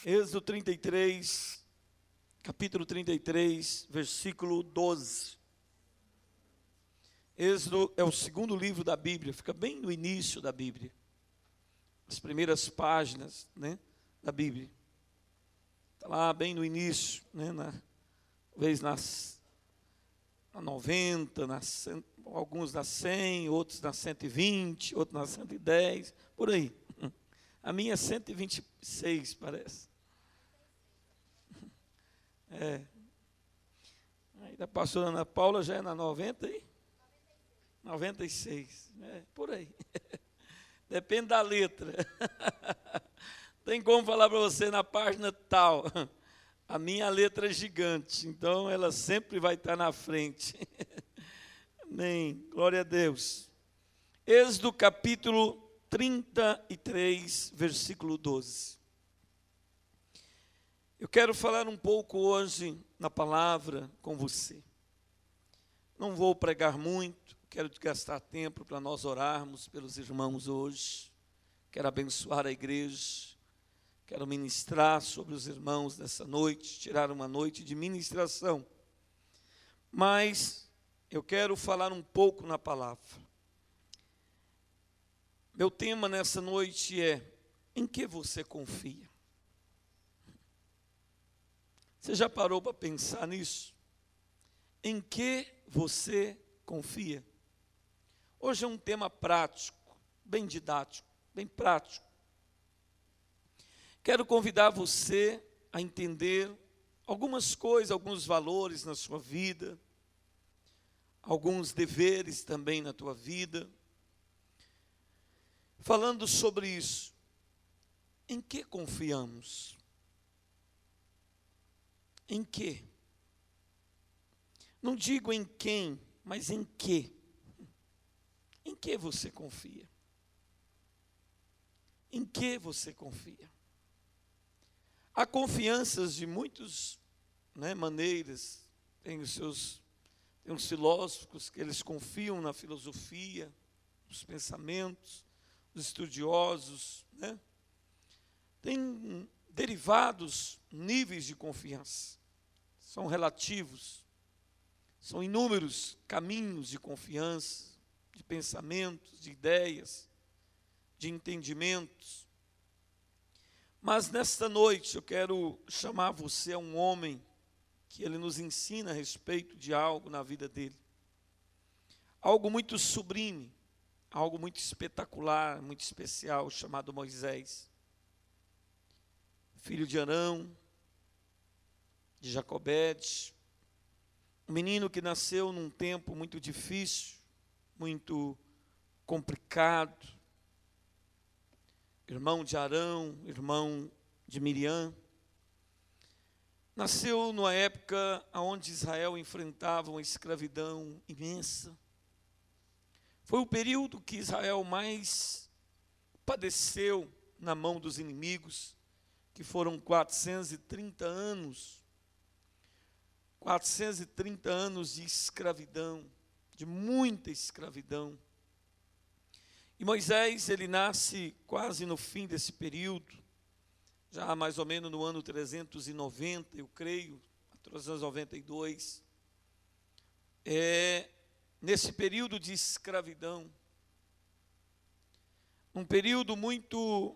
Êxodo 33, capítulo 33, versículo 12. Êxodo é o segundo livro da Bíblia, fica bem no início da Bíblia. As primeiras páginas, da Bíblia. Está lá bem no início, talvez na 90, alguns na 100, outros na 120, outros na 110, por aí. A minha é 126, parece. Aí da pastora Ana Paula já é na 90 e 96, por aí. Depende da letra. Tem como falar para você na página tal. A minha letra é gigante, então ela sempre vai estar na frente. Amém. Glória a Deus. Êxodo capítulo 33, versículo 12. Eu quero falar um pouco hoje na palavra com você. Não vou pregar muito, quero gastar tempo para nós orarmos pelos irmãos hoje. Quero abençoar a igreja, quero ministrar sobre os irmãos nessa noite, tirar uma noite de ministração. Mas eu quero falar um pouco na palavra. Meu tema nessa noite é: em que você confia? Você já parou para pensar nisso? Em que você confia? Hoje é um tema prático, bem didático, bem prático. Quero convidar você a entender algumas coisas, alguns valores na sua vida, alguns deveres também na tua vida. Falando sobre isso, em que confiamos? Em que? Não digo em quem, mas em que? Em que você confia? Em que você confia? Há confianças de muitas maneiras. Tem os filósofos que eles confiam na filosofia, nos pensamentos, os estudiosos, Tem derivados níveis de confiança. São relativos. São inúmeros caminhos de confiança, de pensamentos, de ideias, de entendimentos. Mas nesta noite eu quero chamar você a um homem que ele nos ensina a respeito de algo na vida dele. Algo muito sublime, algo muito espetacular, muito especial, chamado Moisés. Filho de Arão, de Jacobede, um menino que nasceu num tempo muito difícil, muito complicado, irmão de Arão, irmão de Miriam. Nasceu numa época onde Israel enfrentava uma escravidão imensa. Foi o período que Israel mais padeceu na mão dos inimigos, que foram 430 anos. 430 anos de escravidão, de muita escravidão. E Moisés, ele nasce quase no fim desse período, já mais ou menos no ano 390, eu creio, 392. Nesse período de escravidão, um período muito,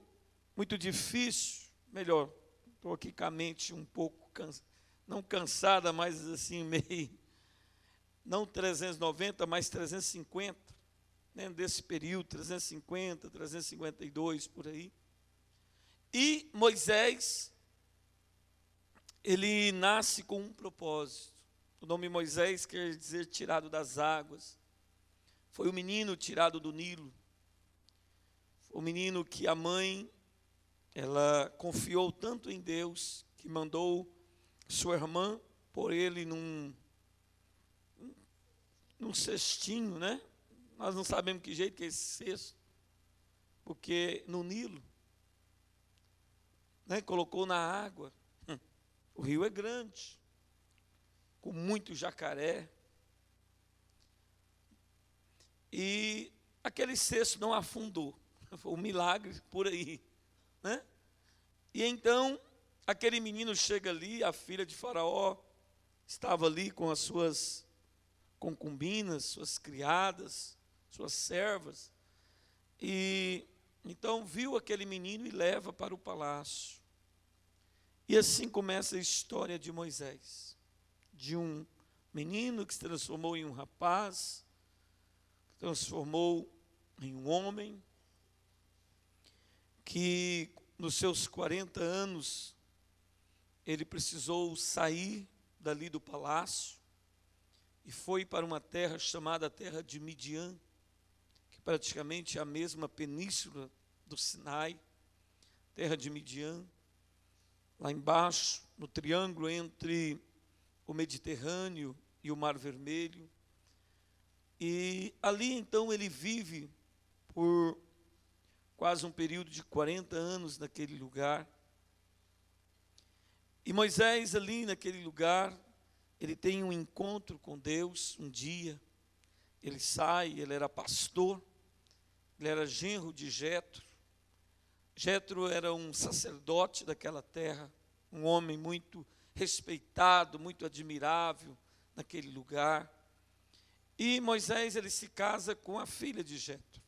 muito difícil, melhor, estou aqui com a mente um pouco não cansada, mas assim meio, não 390, mas 350, desse período, 350, 352, por aí. E Moisés, ele nasce com um propósito. O nome Moisés quer dizer tirado das águas. Foi o menino tirado do Nilo. Foi o menino que a mãe, ela confiou tanto em Deus, que mandou sua irmã pôr ele num cestinho, Nós não sabemos que jeito que é esse cesto, porque no Nilo, colocou na água. O rio é grande, com muito jacaré, e aquele cesto não afundou. Foi um milagre por aí, E então aquele menino chega ali, a filha de Faraó estava ali com as suas concubinas, suas criadas, suas servas, e então viu aquele menino e leva para o palácio. E assim começa a história de Moisés, de um menino que se transformou em um rapaz, que transformou em um homem, que nos seus 40 anos ele precisou sair dali do palácio e foi para uma terra chamada terra de Midian, que praticamente é a mesma península do Sinai, terra de Midian, lá embaixo, no triângulo entre o Mediterrâneo e o Mar Vermelho. E ali então ele vive por quase um período de 40 anos naquele lugar. E Moisés ali naquele lugar, ele tem um encontro com Deus um dia. Ele sai, ele era pastor, ele era genro de Jetro. Jetro era um sacerdote daquela terra, um homem muito respeitado, muito admirável naquele lugar. E Moisés, ele se casa com a filha de Jetro,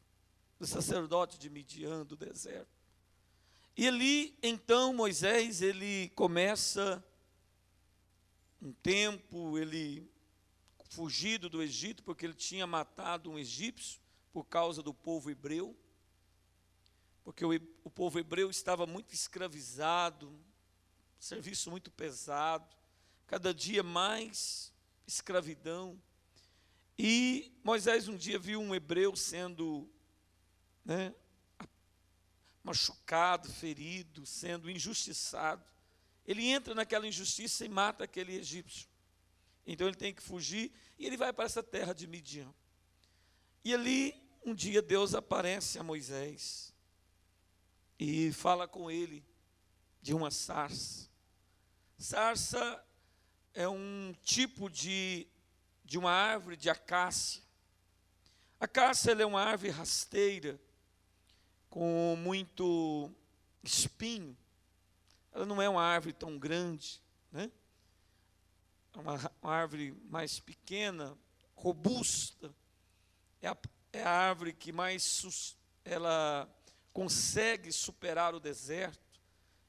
do sacerdote de Midian, do deserto. E ali, então, Moisés, ele começa um tempo, ele fugido do Egito, porque ele tinha matado um egípcio por causa do povo hebreu, porque o povo hebreu estava muito escravizado, serviço muito pesado, cada dia mais escravidão. E Moisés um dia viu um hebreu sendo, machucado, ferido, sendo injustiçado. Ele entra naquela injustiça e mata aquele egípcio. Então ele tem que fugir e ele vai para essa terra de Midian. E ali, um dia, Deus aparece a Moisés e fala com ele de uma sarça. Sarça é um tipo de uma árvore de acácia. A acácia ela é uma árvore rasteira, com muito espinho. Ela não é uma árvore tão grande, né? É uma árvore mais pequena, robusta. É a árvore que mais ela consegue superar o deserto.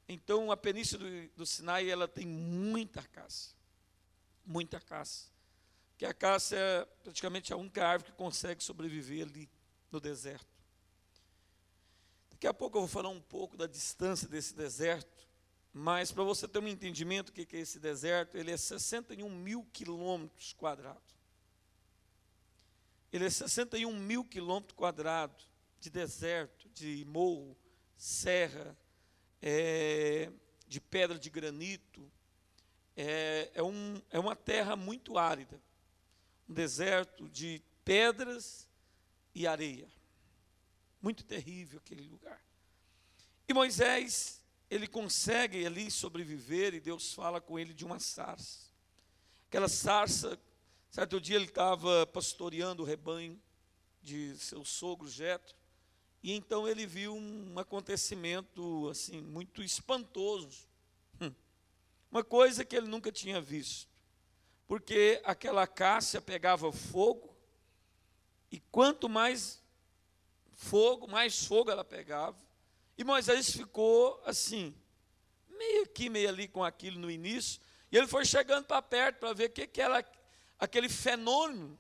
Então, a península do Sinai, ela tem muita acácia. Muita acácia. Porque a acácia é praticamente a única árvore que consegue sobreviver ali no deserto. Daqui a pouco eu vou falar um pouco da distância desse deserto, mas para você ter um entendimento do que é esse deserto, ele é 61 mil quilômetros quadrados. Ele é 61 mil quilômetros quadrados de deserto, de morro, serra, de pedra de granito. É uma terra muito árida, um deserto de pedras e areia. Muito terrível aquele lugar. E Moisés, ele consegue ali sobreviver, e Deus fala com ele de uma sarça. Aquela sarça, certo dia ele estava pastoreando o rebanho de seu sogro Jetro, e então ele viu um acontecimento assim muito espantoso. Uma coisa que ele nunca tinha visto. Porque aquela acácia pegava fogo, e quanto mais fogo ela pegava. E Moisés ficou assim, meio aqui, meio ali com aquilo no início, e ele foi chegando para perto para ver o que era aquele fenômeno,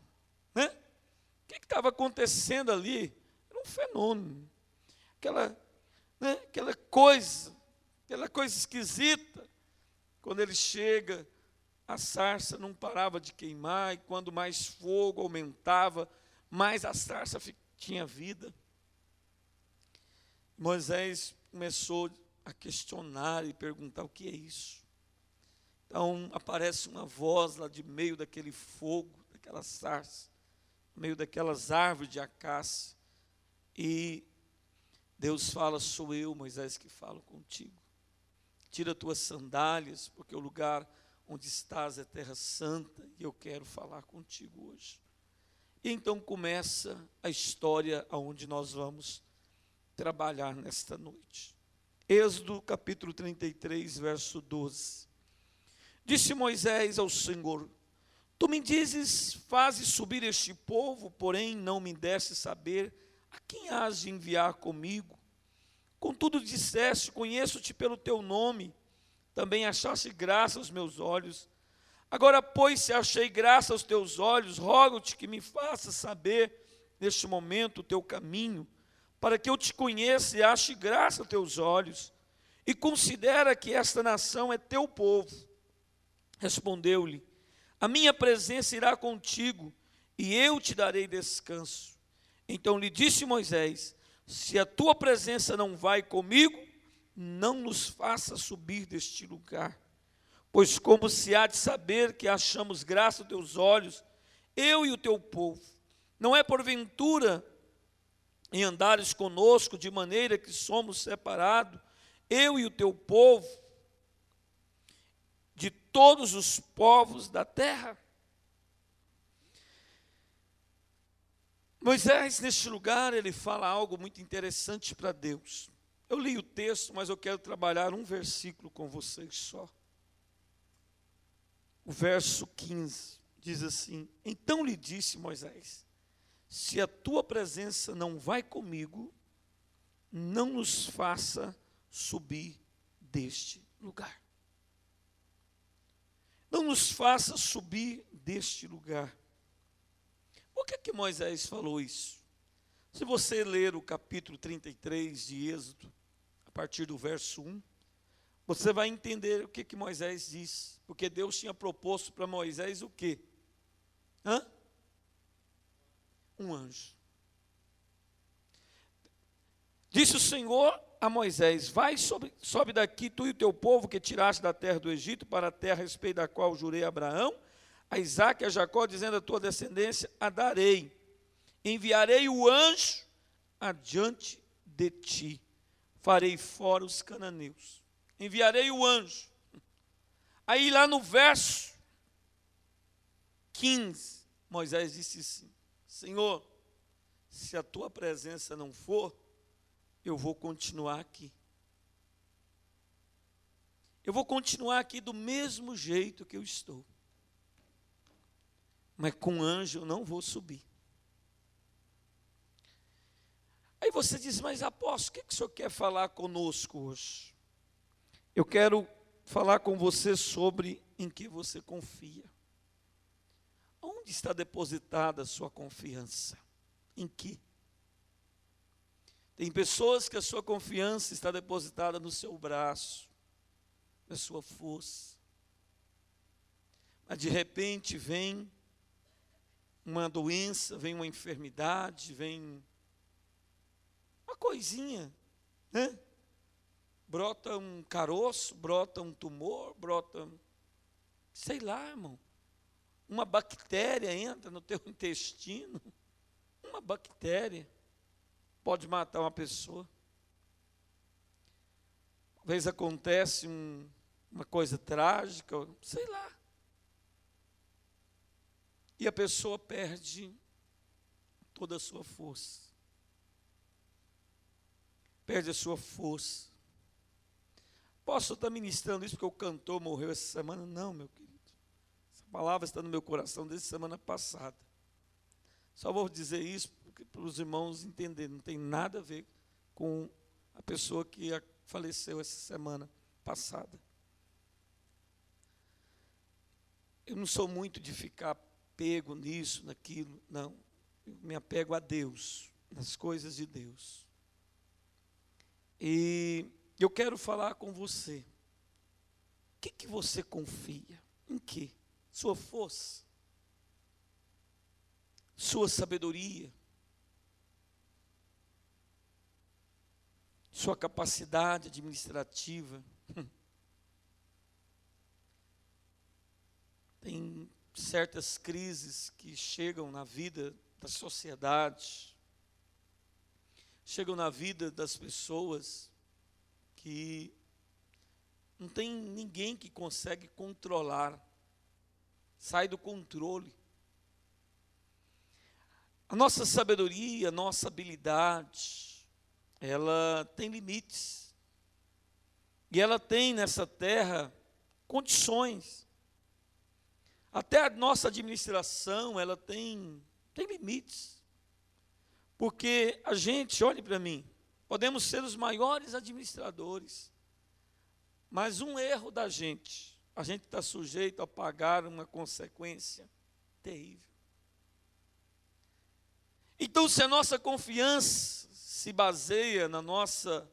né? O que estava acontecendo ali? Era um fenômeno, aquela coisa esquisita. Quando ele chega, a sarça não parava de queimar, e quando mais fogo aumentava, mais a sarça tinha vida. Moisés começou a questionar e perguntar: o que é isso? Então aparece uma voz lá de meio daquele fogo, daquela sarça, no meio daquelas árvores de acácia, e Deus fala: sou eu, Moisés, que falo contigo. Tira tuas sandálias, porque o lugar onde estás é terra santa, e eu quero falar contigo hoje. E então começa a história aonde nós vamos trabalhar nesta noite. Êxodo capítulo 33, verso 12. Disse Moisés ao Senhor: Tu me dizes, fazes subir este povo, porém não me deste saber a quem has de enviar comigo. Contudo disseste, conheço-te pelo teu nome, também achaste graça aos meus olhos. Agora, pois, se achei graça aos teus olhos, rogo-te que me faças saber neste momento o teu caminho, para que eu te conheça e ache graça aos teus olhos, e considera que esta nação é teu povo. Respondeu-lhe: a minha presença irá contigo, e eu te darei descanso. Então lhe disse Moisés: se a tua presença não vai comigo, não nos faça subir deste lugar. Pois como se há de saber que achamos graça aos teus olhos, eu e o teu povo? Não é porventura em andares conosco, de maneira que somos separados, eu e o teu povo, de todos os povos da terra? Moisés, neste lugar, ele fala algo muito interessante para Deus. Eu li o texto, mas eu quero trabalhar um versículo com vocês só. O verso 15 diz assim: então lhe disse Moisés: se a tua presença não vai comigo, não nos faça subir deste lugar. Não nos faça subir deste lugar. Por que Moisés falou isso? Se você ler o capítulo 33 de Êxodo, a partir do verso 1, você vai entender o que Moisés disse. Porque Deus tinha proposto para Moisés o quê? Um anjo. Disse o Senhor a Moisés: vai, sobe daqui, tu e o teu povo que tiraste da terra do Egito, para a terra a respeito da qual jurei a Abraão, a Isaque e a Jacó, dizendo: a tua descendência a darei. Enviarei o anjo adiante de ti, farei fora os cananeus. Enviarei o anjo. Aí lá no verso 15, Moisés disse assim: Senhor, se a tua presença não for, eu vou continuar aqui. Eu vou continuar aqui do mesmo jeito que eu estou. Mas com anjo eu não vou subir. Aí você diz: mas apóstolo, o que o senhor quer falar conosco hoje? Eu quero falar com você sobre em que você confia. Onde está depositada a sua confiança? Em que? Tem pessoas que a sua confiança está depositada no seu braço, na sua força. Mas de repente vem uma doença, vem uma enfermidade, vem uma coisinha, né? Brota um caroço, brota um tumor, brota, sei lá, irmão. Uma bactéria entra no teu intestino. Uma bactéria pode matar uma pessoa. Às vezes acontece uma coisa trágica, sei lá. E a pessoa perde toda a sua força. Perde a sua força. Posso estar ministrando isso porque o cantor morreu essa semana? Não, meu querido. Essa palavra está no meu coração desde semana passada. Só vou dizer isso para os irmãos entenderem. Não tem nada a ver com a pessoa que faleceu essa semana passada. Eu não sou muito de ficar pego nisso, naquilo, não. Eu me apego a Deus, nas coisas de Deus. E eu quero falar com você. O que você confia? Em quê? Sua força? Sua sabedoria? Sua capacidade administrativa? Tem certas crises que chegam na vida da sociedade, chegam na vida das pessoas que não tem ninguém que consegue controlar, sai do controle. A nossa sabedoria, a nossa habilidade, ela tem limites. E ela tem nessa terra condições. Até a nossa administração, ela tem limites. Porque a gente, olhe para mim, podemos ser os maiores administradores, mas um erro da gente, a gente está sujeito a pagar uma consequência terrível. Então, se a nossa confiança se baseia na nossa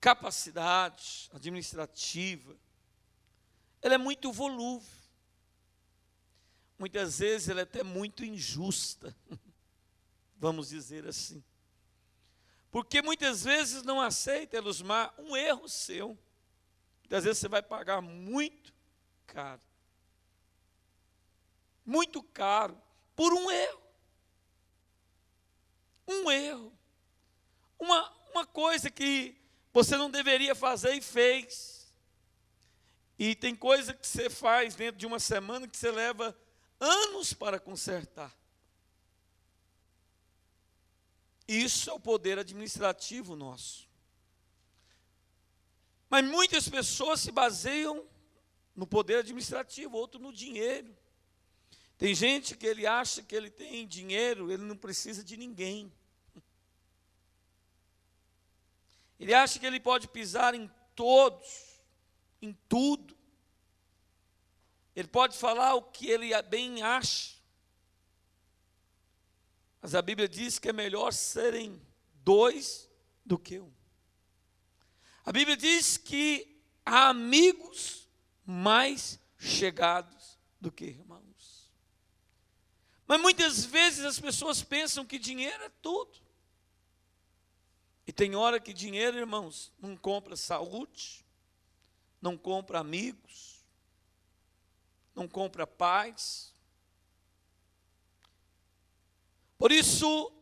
capacidade administrativa, ela é muito volúvel. Muitas vezes ela é até muito injusta, vamos dizer assim. Porque muitas vezes não aceita, Elusmar, um erro seu. Muitas vezes você vai pagar muito caro. Muito caro por um erro. Um erro. Uma coisa que você não deveria fazer e fez. E tem coisa que você faz dentro de uma semana que você leva anos para consertar. Isso é o poder administrativo nosso. Mas muitas pessoas se baseiam no poder administrativo, outro no dinheiro. Tem gente que ele acha que ele tem dinheiro, ele não precisa de ninguém. Ele acha que ele pode pisar em todos, em tudo. Ele pode falar o que ele bem acha. Mas a Bíblia diz que é melhor serem dois do que um. A Bíblia diz que há amigos mais chegados do que irmãos. Mas muitas vezes as pessoas pensam que dinheiro é tudo. E tem hora que dinheiro, irmãos, não compra saúde, não compra amigos, não compra paz. Por isso,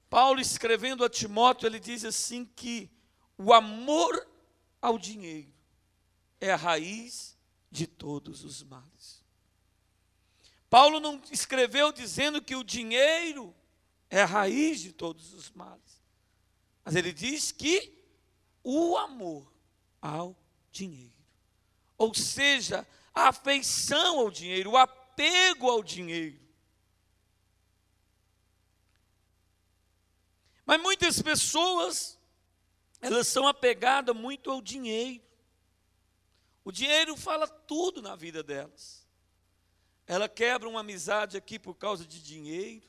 Paulo escrevendo a Timóteo, ele diz assim que o amor ao dinheiro é a raiz de todos os males. Paulo não escreveu dizendo que o dinheiro é a raiz de todos os males. Mas ele diz que o amor ao dinheiro, ou seja, a afeição ao dinheiro, o apego ao dinheiro. Mas muitas pessoas, elas são apegadas muito ao dinheiro. O dinheiro fala tudo na vida delas. Ela quebra uma amizade aqui por causa de dinheiro.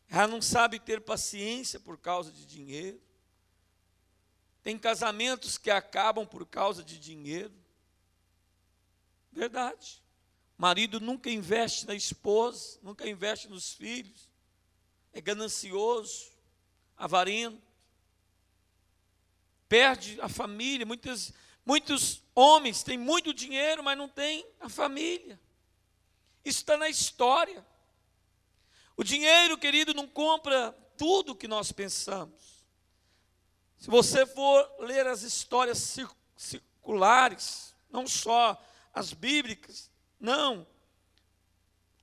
Ela não sabe ter paciência por causa de dinheiro. Tem casamentos que acabam por causa de dinheiro. Verdade. Marido nunca investe na esposa, nunca investe nos filhos. É ganancioso, avarento. Perde a família. Muitos homens têm muito dinheiro, mas não têm a família. Isso está na história. O dinheiro, querido, não compra tudo o que nós pensamos. Se você for ler as histórias circulares, não só as bíblicas, não,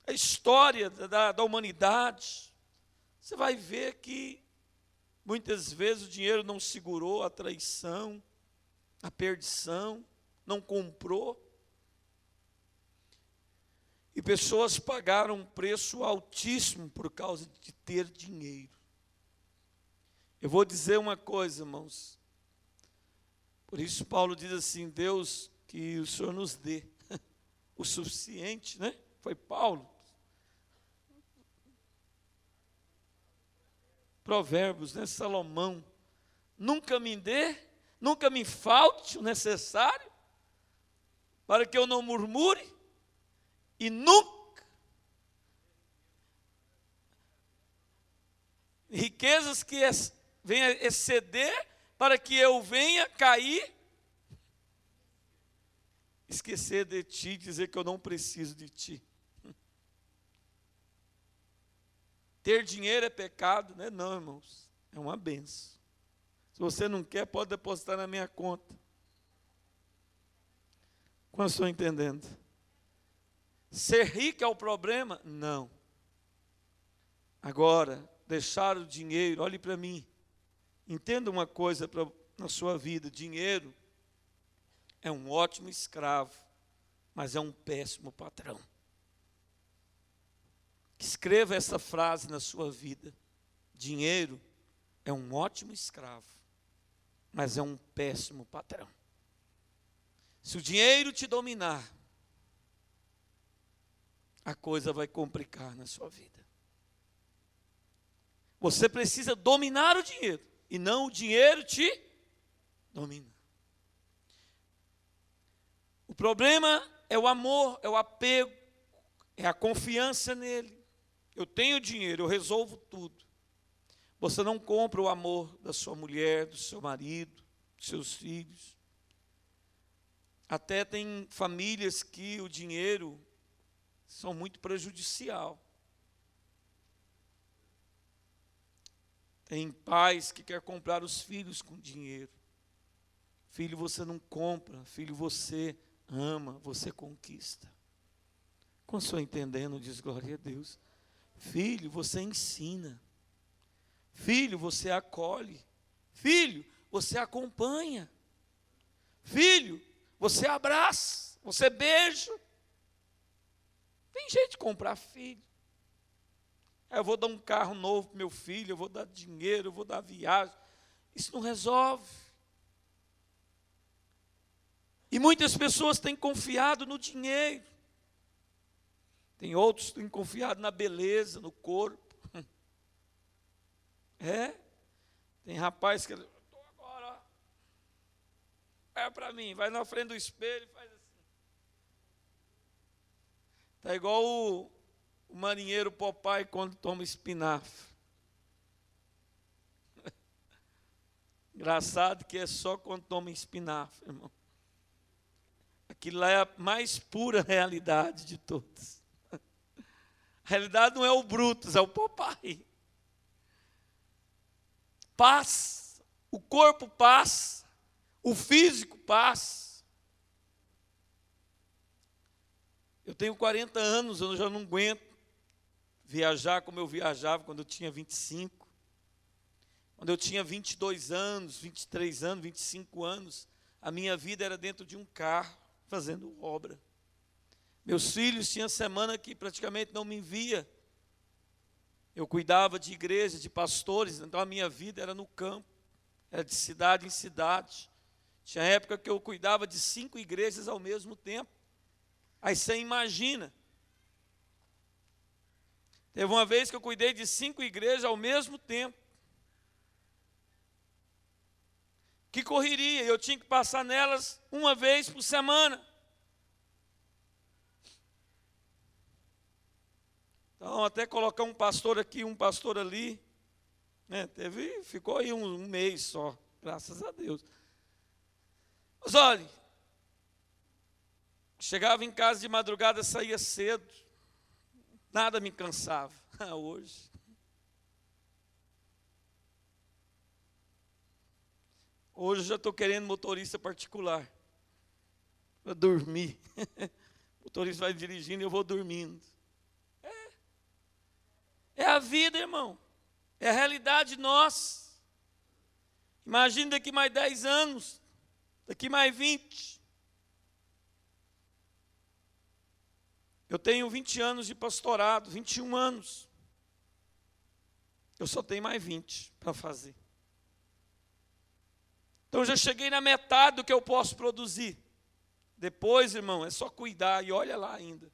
a história da humanidade, você vai ver que muitas vezes o dinheiro não segurou a traição, a perdição, não comprou. E pessoas pagaram um preço altíssimo por causa de ter dinheiro. Eu vou dizer uma coisa, irmãos. Por isso Paulo diz assim, Deus, que o Senhor nos dê o suficiente, né? Foi Paulo. Provérbios, né? Salomão. Nunca me dê, nunca me falte o necessário, para que eu não murmure, e nunca riquezas que venha exceder, para que eu venha cair, esquecer de ti, dizer que eu não preciso de ti. Ter dinheiro é pecado, né? Não, irmãos, é uma benção. Se você não quer, pode depositar na minha conta. Quando estou entendendo? Ser rico é o problema? Não. Agora, deixar o dinheiro, olhe para mim. Entenda uma coisa na sua vida: dinheiro é um ótimo escravo, mas é um péssimo patrão. Escreva essa frase na sua vida: dinheiro é um ótimo escravo, mas é um péssimo patrão. Se o dinheiro te dominar, a coisa vai complicar na sua vida. Você precisa dominar o dinheiro, e não o dinheiro te domina. O problema é o amor, é o apego, é a confiança nele. Eu tenho dinheiro, eu resolvo tudo. Você não compra o amor da sua mulher, do seu marido, dos seus filhos. Até tem famílias que o dinheiro são muito prejudicial. Tem pais que querem comprar os filhos com dinheiro. Filho você não compra, filho você ama, você conquista. Como estou entendendo, diz glória a Deus. Filho você ensina. Filho você acolhe. Filho você acompanha. Filho você abraça, você beija. Tem jeito de comprar filho. Eu vou dar um carro novo para meu filho, eu vou dar dinheiro, eu vou dar viagem. Isso não resolve. E muitas pessoas têm confiado no dinheiro. Tem outros que têm confiado na beleza, no corpo. Tem rapaz que... Estou agora, ó. É para mim, vai na frente do espelho e faz assim. Está igual o marinheiro Popeye quando toma espinafre. Engraçado que é só quando toma espinafre, irmão. Aquilo lá é a mais pura realidade de todas. A realidade não é o Brutus, é o Popeye. Passa, o corpo passa, o físico passa. Eu tenho 40 anos, eu já não aguento viajar como eu viajava quando eu tinha 25. Quando eu tinha 22 anos, 23 anos, 25 anos, a minha vida era dentro de um carro, fazendo obra. Meus filhos tinham semana que praticamente não me via. Eu cuidava de igrejas, de pastores, então a minha vida era no campo, era de cidade em cidade. Tinha época que eu cuidava de 5 igrejas ao mesmo tempo. Aí você imagina. Teve uma vez que eu cuidei de 5 igrejas ao mesmo tempo. Que correria, eu tinha que passar nelas uma vez por semana. Então, até colocar um pastor aqui, um pastor ali, né, ficou aí um mês só, graças a Deus. Mas olha, chegava em casa de madrugada, saía cedo, nada me cansava. Hoje. Hoje eu já estou querendo motorista particular, para dormir. O motorista vai dirigindo e eu vou dormindo. É a vida, irmão. É a realidade nossa. Imagina daqui mais 10 anos, daqui mais 20. Eu tenho 20 anos de pastorado, 21 anos. Eu só tenho mais 20 para fazer. Então eu já cheguei na metade do que eu posso produzir. Depois, irmão, é só cuidar e olha lá ainda.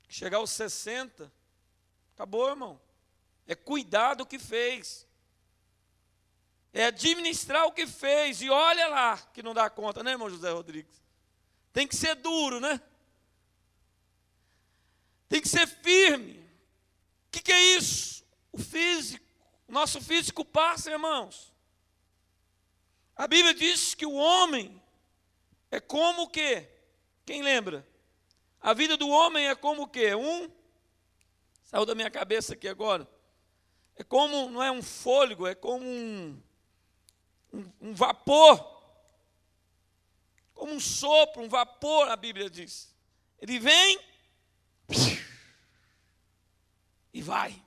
Chegar aos 60, acabou, irmão. É cuidar do que fez. É administrar o que fez. E olha lá que não dá conta, né, irmão José Rodrigues? Tem que ser duro, né? Tem que ser firme. O que é isso? O físico. O nosso físico passa, irmãos. A Bíblia diz que o homem é como o quê? Quem lembra? A vida do homem é como o quê? Saiu da minha cabeça aqui agora. É como, não é um fôlego, é como um vapor. Como um sopro, um vapor, a Bíblia diz. Ele vem e vai.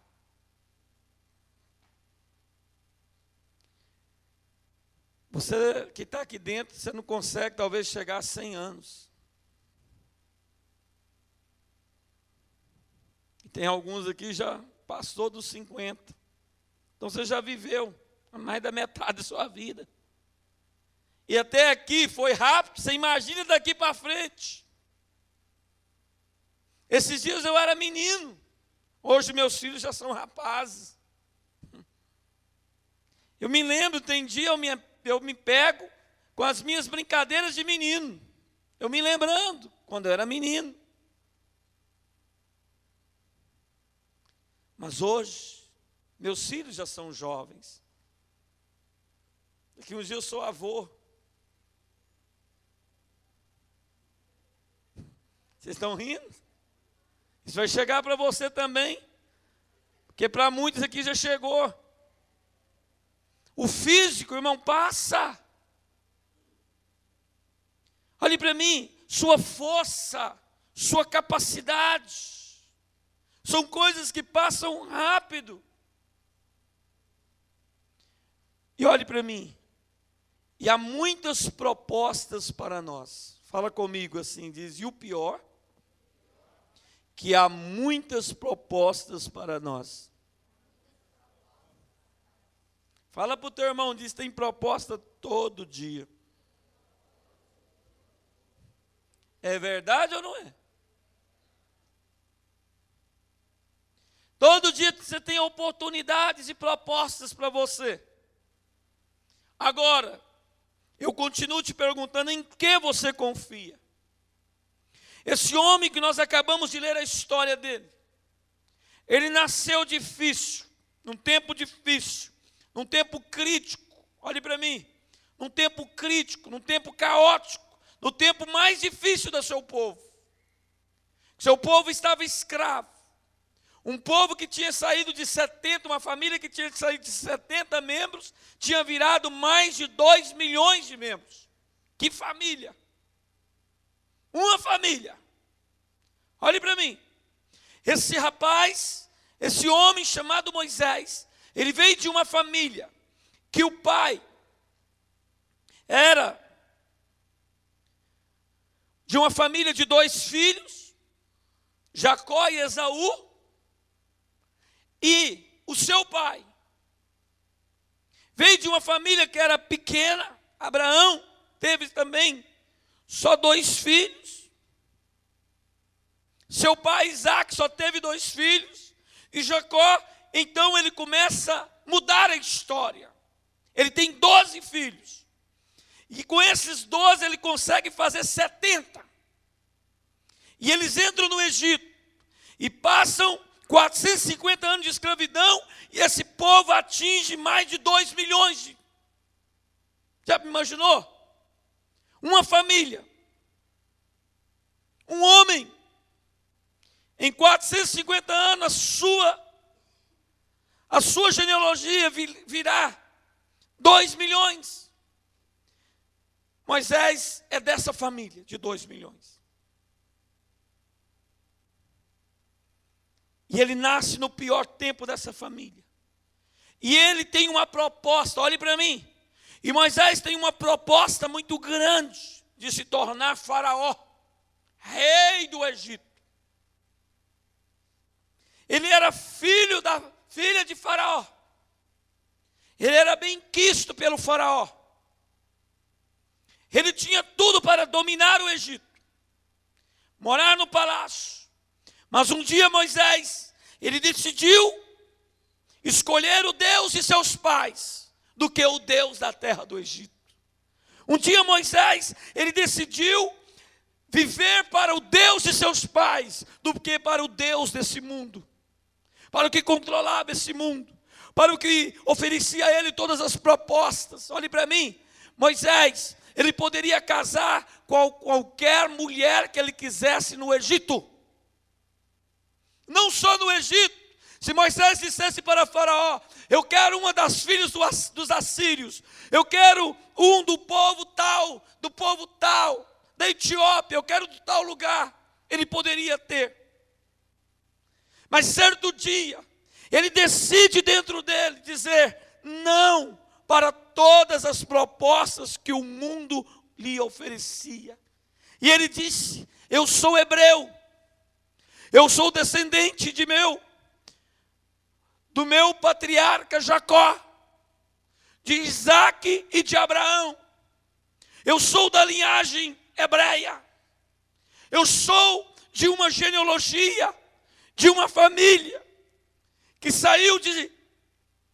Você que está aqui dentro, você não consegue talvez chegar a 100 anos. E tem alguns aqui que já passou dos 50. Então você já viveu mais da metade da sua vida. E até aqui foi rápido, você imagina daqui para frente. Esses dias eu era menino, hoje meus filhos já são rapazes. Eu me lembro, tem dia eu me pego com as minhas brincadeiras de menino. Eu me lembrando, quando eu era menino. Mas hoje, meus filhos já são jovens. Daqui uns dias eu sou avô. Vocês estão rindo? Isso vai chegar para você também. Porque para muitos aqui já chegou. O físico, irmão, passa. Olhe para mim, sua força, sua capacidade, são coisas que passam rápido. E olhe para mim, e há muitas propostas para nós. Fala comigo assim, diz, e o pior, que há muitas propostas para nós. Fala para o teu irmão, diz, tem proposta todo dia. É verdade ou não é? Todo dia você tem oportunidades e propostas para você. Agora, eu continuo te perguntando em que você confia. Esse homem que nós acabamos de ler a história dele, ele nasceu difícil, num tempo difícil, num tempo crítico, olhe para mim, num tempo crítico, num tempo caótico, no tempo mais difícil do seu povo. Seu povo estava escravo. Um povo que tinha saído de 70, uma família que tinha saído de 70 membros, tinha virado mais de 2 milhões de membros. Que família! Uma família. Olhe para mim. Esse rapaz, esse homem chamado Moisés, ele veio de uma família que o pai era de uma família de 2 filhos, Jacó e Esaú, e o seu pai veio de uma família que era pequena. Abraão teve também só 2 filhos. Seu pai Isaac só teve 2 filhos. E Jacó, então ele começa a mudar a história. Ele tem 12 filhos. E com esses 12 ele consegue fazer 70. E eles entram no Egito e passam 450 anos de escravidão, e esse povo atinge mais de 2 milhões. Já imaginou? Uma família, um homem, em 450 anos, a sua genealogia virá 2 milhões. Moisés é dessa família de 2 milhões. E ele nasce no pior tempo dessa família. E ele tem uma proposta, olhe para mim. E Moisés tem uma proposta muito grande de se tornar faraó, rei do Egito. Ele era filho da filha de faraó. Ele era bem quisto pelo faraó. Ele tinha tudo para dominar o Egito, morar no palácio. Mas um dia Moisés, ele decidiu escolher o Deus de seus pais do que o Deus da terra do Egito. Um dia Moisés, ele decidiu viver para o Deus de seus pais do que para o Deus desse mundo, para o que controlava esse mundo, para o que oferecia a ele todas as propostas. Olhe para mim, Moisés, ele poderia casar com qualquer mulher que ele quisesse no Egito. Não só no Egito. Se Moisés dissesse para Faraó, eu quero uma das filhas dos assírios, eu quero um do povo tal, da Etiópia, eu quero de tal lugar, ele poderia ter. Mas certo dia, ele decide dentro dele dizer, não, para todas as propostas que o mundo lhe oferecia. E ele disse: eu sou hebreu, eu sou descendente do meu patriarca Jacó, de Isaac e de Abraão. Eu sou da linhagem hebreia. Eu sou de uma genealogia, de uma família que saiu de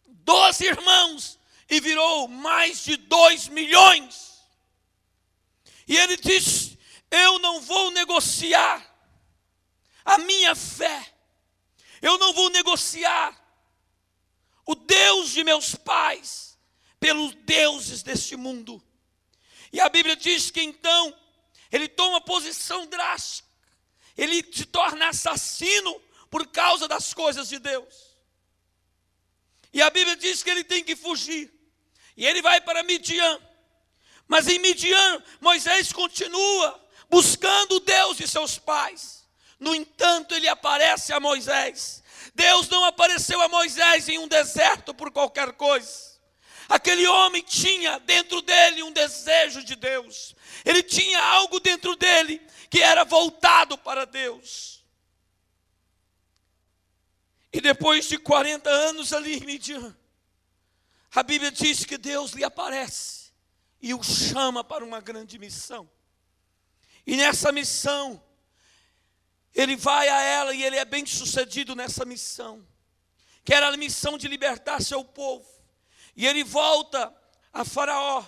12 irmãos e virou mais de 2 milhões. E ele disse: eu não vou negociar a minha fé, eu não vou negociar o Deus de meus pais pelos deuses deste mundo. E a Bíblia diz que então ele toma posição drástica, ele se torna assassino por causa das coisas de Deus. E a Bíblia diz que ele tem que fugir, e ele vai para Midian. Mas em Midian, Moisés continua buscando o Deus de seus pais. No entanto, ele aparece a Moisés. Deus não apareceu a Moisés em um deserto por qualquer coisa. Aquele homem tinha dentro dele um desejo de Deus. Ele tinha algo dentro dele que era voltado para Deus. E depois de 40 anos ali em Midian, a Bíblia diz que Deus lhe aparece e o chama para uma grande missão. E nessa missão, ele vai a ela e ele é bem sucedido nessa missão, que era a missão de libertar seu povo. E ele volta a Faraó,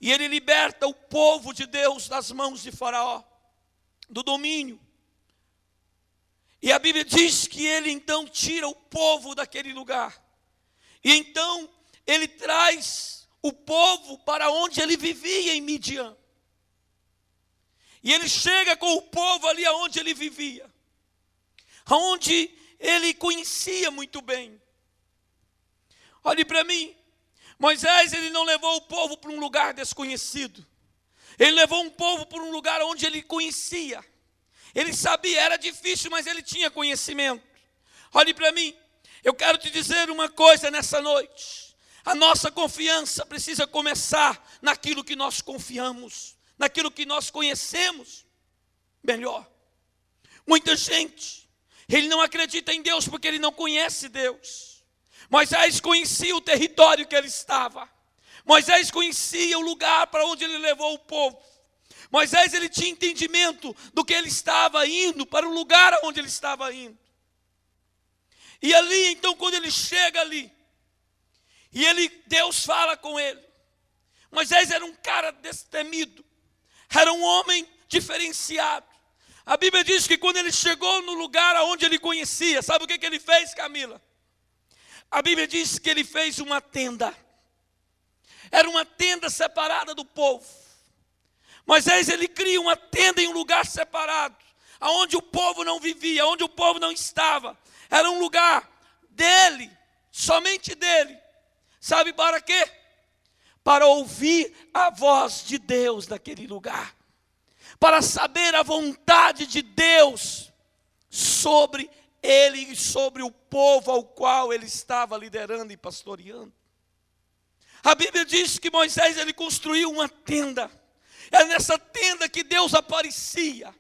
e ele liberta o povo de Deus das mãos de Faraó, do domínio. E a Bíblia diz que ele então tira o povo daquele lugar. E então ele traz o povo para onde ele vivia em Midian. E ele chega com o povo ali aonde ele vivia, aonde ele conhecia muito bem. Olhe para mim, Moisés, ele não levou o povo para um lugar desconhecido. Ele levou um povo para um lugar onde ele conhecia. Ele sabia, era difícil, mas ele tinha conhecimento. Olhe para mim, eu quero te dizer uma coisa nessa noite. A nossa confiança precisa começar naquilo que nós confiamos, naquilo que nós conhecemos melhor. Muita gente, ele não acredita em Deus porque ele não conhece Deus. Moisés conhecia o território que ele estava. Moisés conhecia o lugar para onde ele levou o povo. Moisés, ele tinha entendimento do que ele estava indo, para o lugar onde ele estava indo. E ali, então, quando ele chega ali, e Deus fala com ele. Moisés era um cara destemido, era um homem diferenciado. A Bíblia diz que quando ele chegou no lugar onde ele conhecia, sabe o que ele fez, Camila? A Bíblia diz que ele fez uma tenda. Era uma tenda separada do povo. Moisés, ele cria uma tenda em um lugar separado, onde o povo não vivia, onde o povo não estava. Era um lugar dele, somente dele. Sabe para quê? Para ouvir a voz de Deus naquele lugar. Para saber a vontade de Deus sobre ele e sobre o povo ao qual ele estava liderando e pastoreando. A Bíblia diz que Moisés, ele construiu uma tenda. Era nessa tenda que Deus aparecia.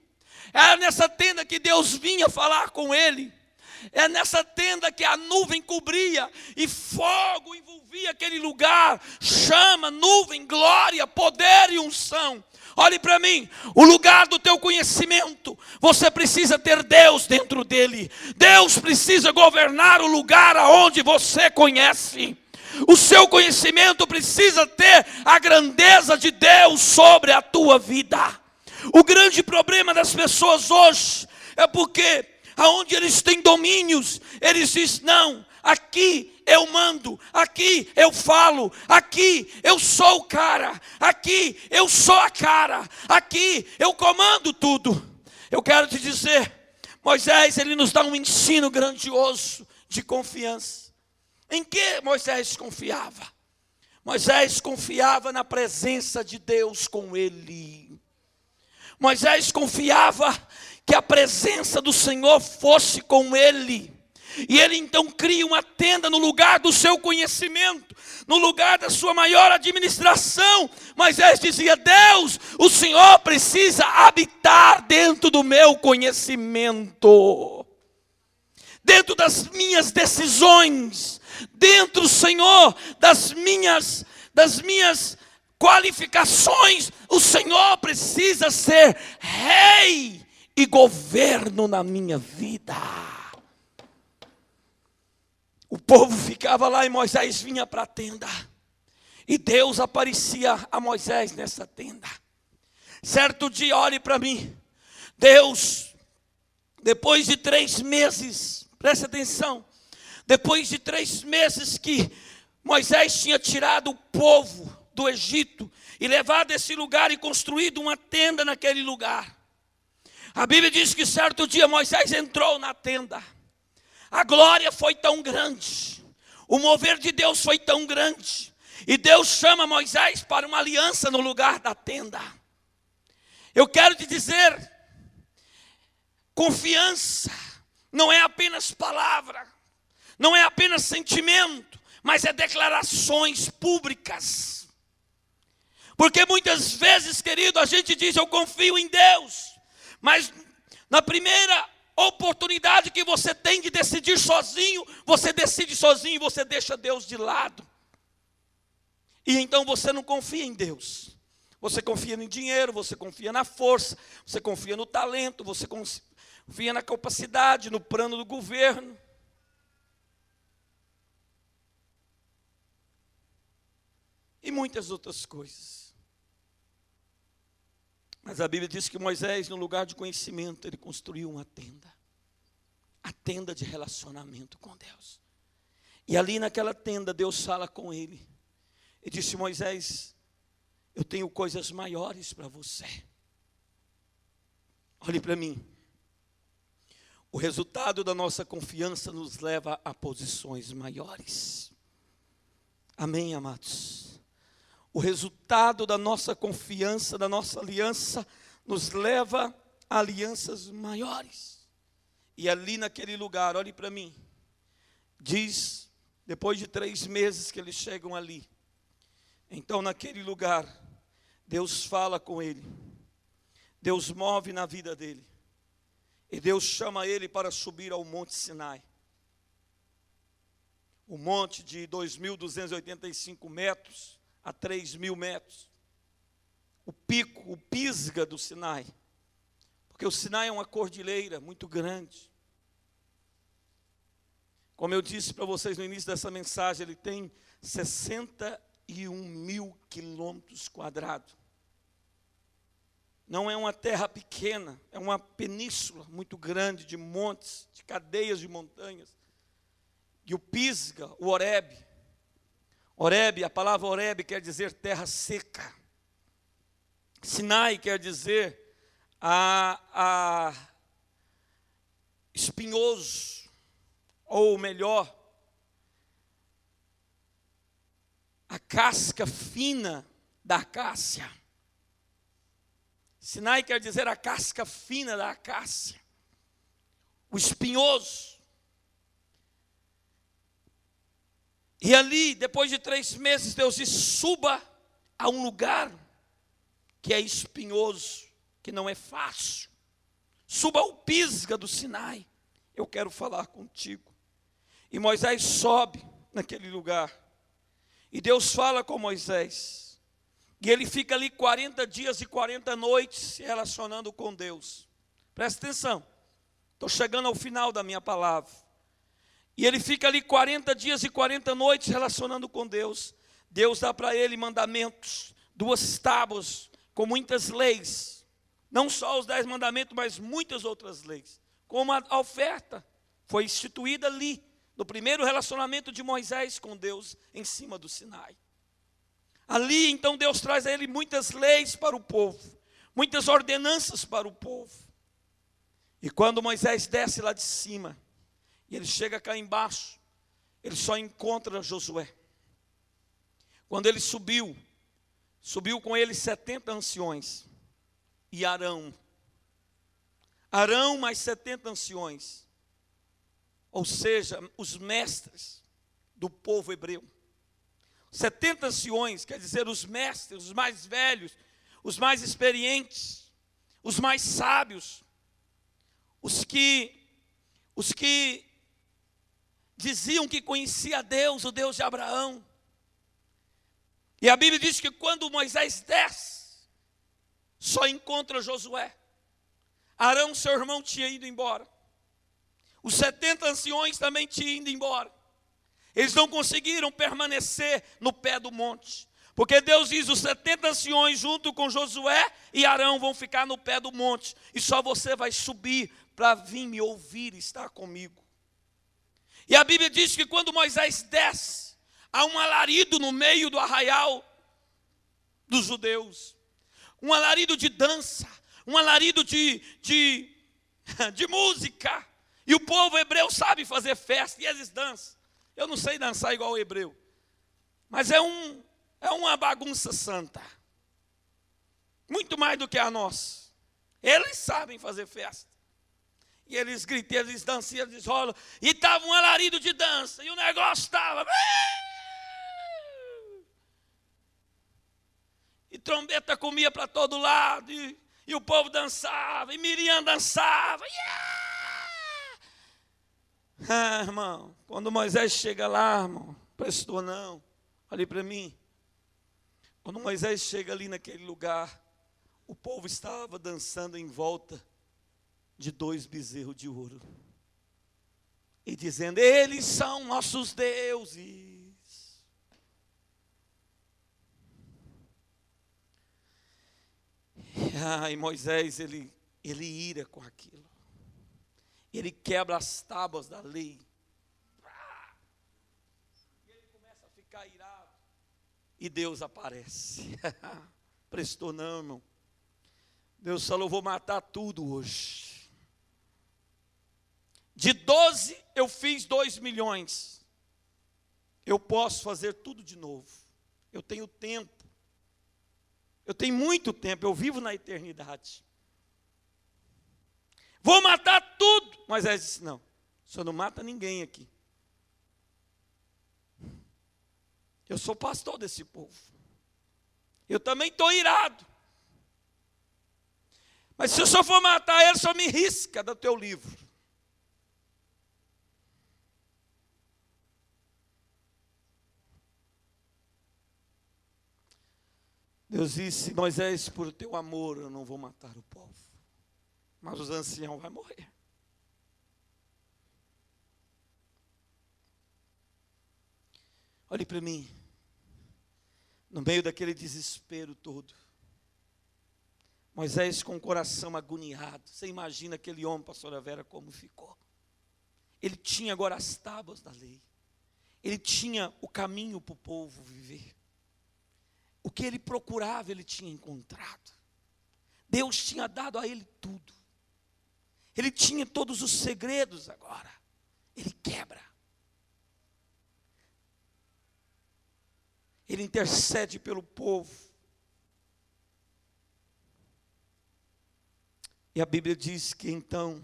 Era nessa tenda que Deus vinha falar com ele. É nessa tenda que a nuvem cobria e fogo envolvia aquele lugar. Chama, nuvem, glória, poder e unção. Olhe para mim, o lugar do teu conhecimento, você precisa ter Deus dentro dele. Deus precisa governar o lugar aonde você conhece. O seu conhecimento precisa ter a grandeza de Deus sobre a tua vida. O grande problema das pessoas hoje é porque aonde eles têm domínios, eles dizem: não, aqui eu mando, aqui eu falo, aqui eu sou o cara, aqui eu sou a cara, aqui eu comando tudo. Eu quero te dizer, Moisés, ele nos dá um ensino grandioso de confiança. Em que Moisés confiava? Moisés confiava na presença de Deus com ele. Moisés confiava que a presença do Senhor fosse com ele. E ele então cria uma tenda no lugar do seu conhecimento, no lugar da sua maior administração. Moisés dizia: Deus, o Senhor precisa habitar dentro do meu conhecimento, dentro das minhas decisões, dentro, Senhor, das minhas qualificações. O Senhor precisa ser rei e governo na minha vida. O povo ficava lá e Moisés vinha para a tenda. E Deus aparecia a Moisés nessa tenda. Certo dia, olhe para mim. Deus, depois de 3 meses, preste atenção. Depois de 3 meses que Moisés tinha tirado o povo do Egito e levado esse lugar e construído uma tenda naquele lugar. A Bíblia diz que certo dia Moisés entrou na tenda. A glória foi tão grande, o mover de Deus foi tão grande, e Deus chama Moisés para uma aliança no lugar da tenda. Eu quero te dizer, confiança não é apenas palavra, não é apenas sentimento, mas é declarações públicas. Porque muitas vezes, querido, a gente diz: eu confio em Deus, mas na primeira oportunidade que você tem de decidir sozinho, você decide sozinho e você deixa Deus de lado. E então você não confia em Deus. Você confia em dinheiro, você confia na força, você confia no talento, você confia na capacidade, no plano do governo. E muitas outras coisas. Mas a Bíblia diz que Moisés, no lugar de conhecimento, ele construiu uma tenda. A tenda de relacionamento com Deus. E ali naquela tenda, Deus fala com ele. E disse: Moisés, eu tenho coisas maiores para você. Olhe para mim. O resultado da nossa confiança nos leva a posições maiores. Amém, amados? O resultado da nossa confiança, da nossa aliança, nos leva a alianças maiores. E ali naquele lugar, olhe para mim, diz, depois de 3 meses que eles chegam ali, então naquele lugar, Deus fala com ele, Deus move na vida dele, e Deus chama ele para subir ao Monte Sinai. O monte de 2.285 metros, a 3.000 metros, o pico, o Pisga do Sinai, porque o Sinai é uma cordilheira muito grande. Como eu disse para vocês no início dessa mensagem, ele tem 61.000 quilômetros quadrados. Não é uma terra pequena, é uma península muito grande de montes, de cadeias de montanhas. E o Pisga, o Horebe, a palavra Horebe quer dizer terra seca. Sinai quer dizer espinhoso, ou melhor, a casca fina da acácia. Sinai quer dizer a casca fina da acácia, o espinhoso. E ali, depois de 3 meses, Deus diz: suba a um lugar que é espinhoso, que não é fácil. Suba ao Pisga do Sinai, eu quero falar contigo. E Moisés sobe naquele lugar, e Deus fala com Moisés, e ele fica ali 40 dias e 40 noites se relacionando com Deus. Presta atenção, estou chegando ao final da minha palavra. E ele fica ali 40 dias e 40 noites relacionando com Deus. Deus dá para ele mandamentos, 2 tábuas com muitas leis. Não só os 10 mandamentos, mas muitas outras leis. Como a oferta foi instituída ali, no primeiro relacionamento de Moisés com Deus, em cima do Sinai. Ali então Deus traz a ele muitas leis para o povo, muitas ordenanças para o povo. E quando Moisés desce lá de cima, e ele chega cá embaixo, ele só encontra Josué. Quando ele subiu com ele 70 anciões e Arão mais 70 anciões. ou seja, os mestres do povo hebreu. 70 anciões, quer dizer, os mestres, os mais velhos, os mais experientes, os mais sábios, os que diziam que conhecia Deus, o Deus de Abraão. E a Bíblia diz que quando Moisés desce, só encontra Josué. Arão, seu irmão, tinha ido embora. Os 70 anciões também tinham ido embora. Eles não conseguiram permanecer no pé do monte. Porque Deus diz, os 70 anciões junto com Josué e Arão vão ficar no pé do monte. E só você vai subir para vir me ouvir e estar comigo. E a Bíblia diz que quando Moisés desce, há um alarido no meio do arraial dos judeus. Um alarido de dança, um alarido de música. E o povo hebreu sabe fazer festa e eles dançam. Eu não sei dançar igual o hebreu, mas é uma bagunça santa. Muito mais do que a nossa. Eles sabem fazer festa. E eles gritam, eles dançam, eles rolam. E estava um alarido de dança. E o negócio estava... E trombeta comia para todo lado. E o povo dançava. E Miriam dançava. Ah, irmão, quando Moisés chega lá, irmão, prestou não. Olhe para mim. Quando Moisés chega ali naquele lugar, o povo estava dançando em volta de 2 bezerros de ouro. E dizendo, eles são nossos deuses. E Moisés, ele ira com aquilo. Ele quebra as tábuas da lei. E ele começa a ficar irado. E Deus aparece. Prestou não, irmão. Deus falou, vou matar tudo hoje. De 12 eu fiz 2 milhões. Eu posso fazer tudo de novo. Eu tenho tempo. Eu tenho muito tempo. Eu vivo na eternidade. Vou matar tudo. Moisés disse, não. O senhor não mata ninguém aqui. Eu sou pastor desse povo. Eu também estou irado. Mas se o senhor for matar ele, o senhor me risca do teu livro. Deus disse, Moisés, por teu amor eu não vou matar o povo. Mas os anciãos vão morrer. Olhe para mim. No meio daquele desespero todo. Moisés com o coração agoniado. Você imagina aquele homem, pastora Vera, como ficou. Ele tinha agora as tábuas da lei. Ele tinha o caminho para o povo viver. O que ele procurava, ele tinha encontrado. Deus tinha dado a ele tudo. Ele tinha todos os segredos agora. Ele quebra. Ele intercede pelo povo. E a Bíblia diz que então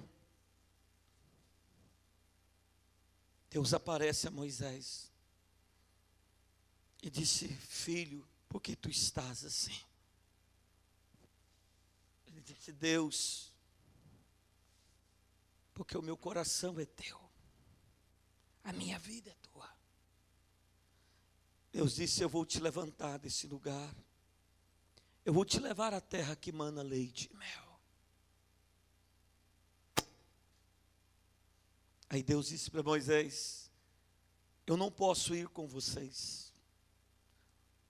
Deus aparece a Moisés e disse, filho, por que tu estás assim? Ele disse, Deus, porque o meu coração é teu, a minha vida é tua. Deus disse, eu vou te levantar desse lugar, eu vou te levar à terra que mana leite e mel. Aí Deus disse para Moisés, eu não posso ir com vocês,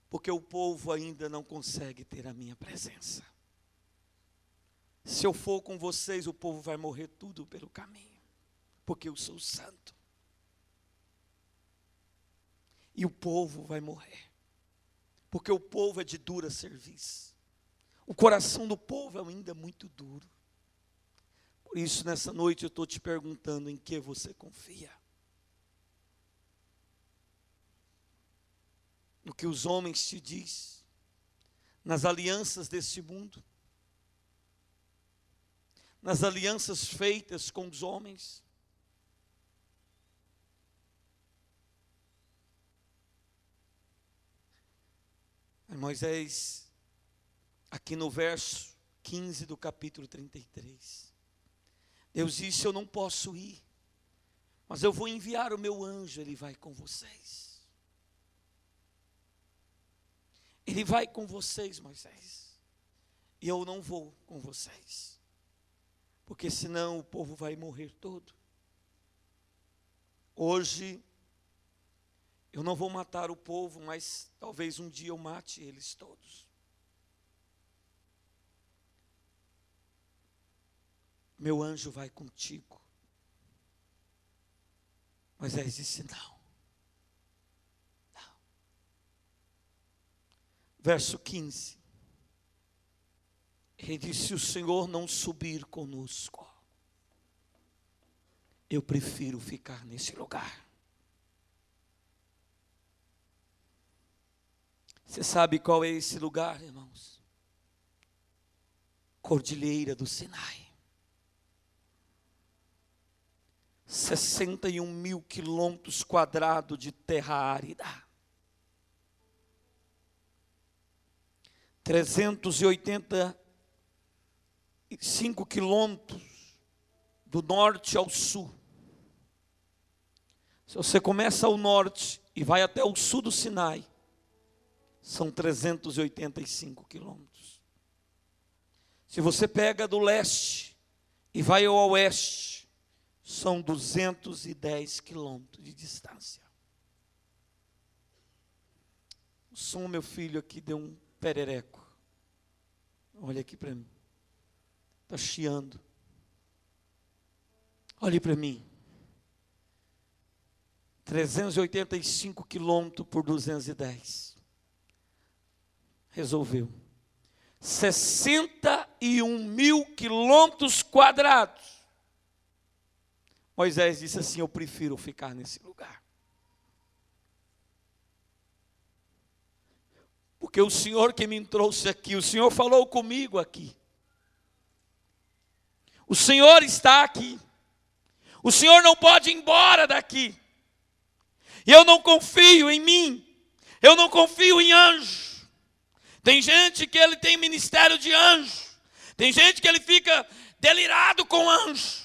porque o povo ainda não consegue ter a minha presença. Se eu for com vocês, o povo vai morrer tudo pelo caminho, porque eu sou santo. E o povo vai morrer, porque o povo é de dura serviço. O coração do povo é ainda muito duro. Por isso, nessa noite, eu estou te perguntando em que você confia. No que os homens te dizem, nas alianças desse mundo, nas alianças feitas com os homens, Moisés, aqui no verso 15 do capítulo 33, Deus disse: eu não posso ir, mas eu vou enviar o meu anjo, ele vai com vocês. Ele vai com vocês, Moisés, e eu não vou com vocês, porque senão o povo vai morrer todo. Hoje, eu não vou matar o povo, mas talvez um dia eu mate eles todos. Meu anjo vai contigo. Moisés disse: não. Verso 15. Ele disse: se o Senhor não subir conosco, eu prefiro ficar nesse lugar. Você sabe qual é esse lugar, irmãos? Cordilheira do Sinai. 61.000 quilômetros quadrados de terra árida. 385 quilômetros do norte ao sul. Se você começa ao norte e vai até o sul do Sinai, são 385 quilômetros. Se você pega do leste e vai ao oeste, são 210 quilômetros de distância. O som, meu filho, aqui deu um perereco. Olha aqui para mim. Está chiando. Olhe para mim. 385 quilômetros por 210. Resolveu. 61.000 quilômetros quadrados. Moisés disse assim: eu prefiro ficar nesse lugar. Porque o Senhor que me trouxe aqui, o Senhor falou comigo aqui. O Senhor está aqui. O Senhor não pode ir embora daqui. E eu não confio em mim. Eu não confio em anjo. Tem gente que ele tem ministério de anjo. Tem gente que ele fica delirado com anjo.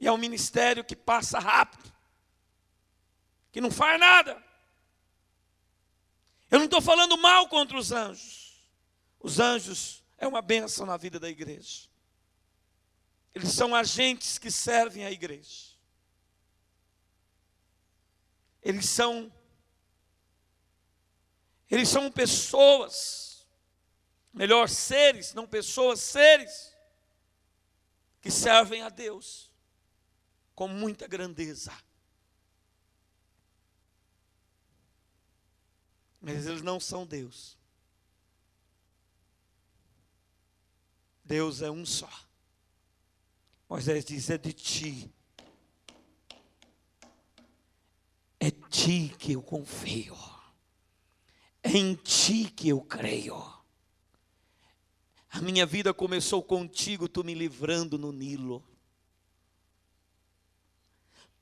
E é um ministério que passa rápido, que não faz nada. Eu não estou falando mal contra os anjos. Os anjos é uma bênção na vida da igreja. Eles são agentes que servem à igreja. Eles são pessoas, melhor, seres, não pessoas, seres, que servem a Deus com muita grandeza. Mas eles não são Deus. Deus é um só. Moisés diz: é de ti. É ti que eu confio. É em ti que eu creio. A minha vida começou contigo, tu me livrando no Nilo.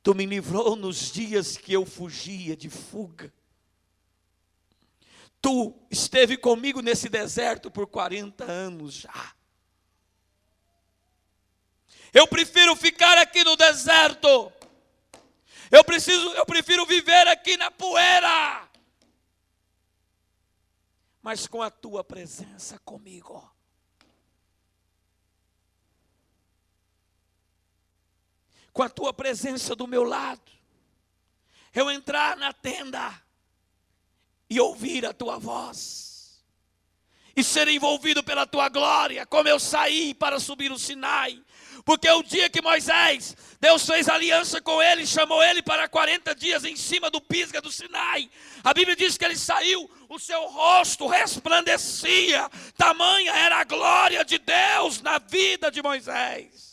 Tu me livrou nos dias que eu fugia de fuga. Tu esteve comigo nesse deserto por 40 anos já. Eu prefiro ficar aqui no deserto. Eu prefiro viver aqui na poeira. Mas com a tua presença comigo. Com a tua presença do meu lado. Eu entrar na tenda e ouvir a tua voz. E ser envolvido pela tua glória, como eu saí para subir o Sinai. Porque o dia que Moisés, Deus fez aliança com ele, chamou ele para 40 dias em cima do pisga do Sinai. A Bíblia diz que ele saiu, o seu rosto resplandecia. Tamanha era a glória de Deus na vida de Moisés.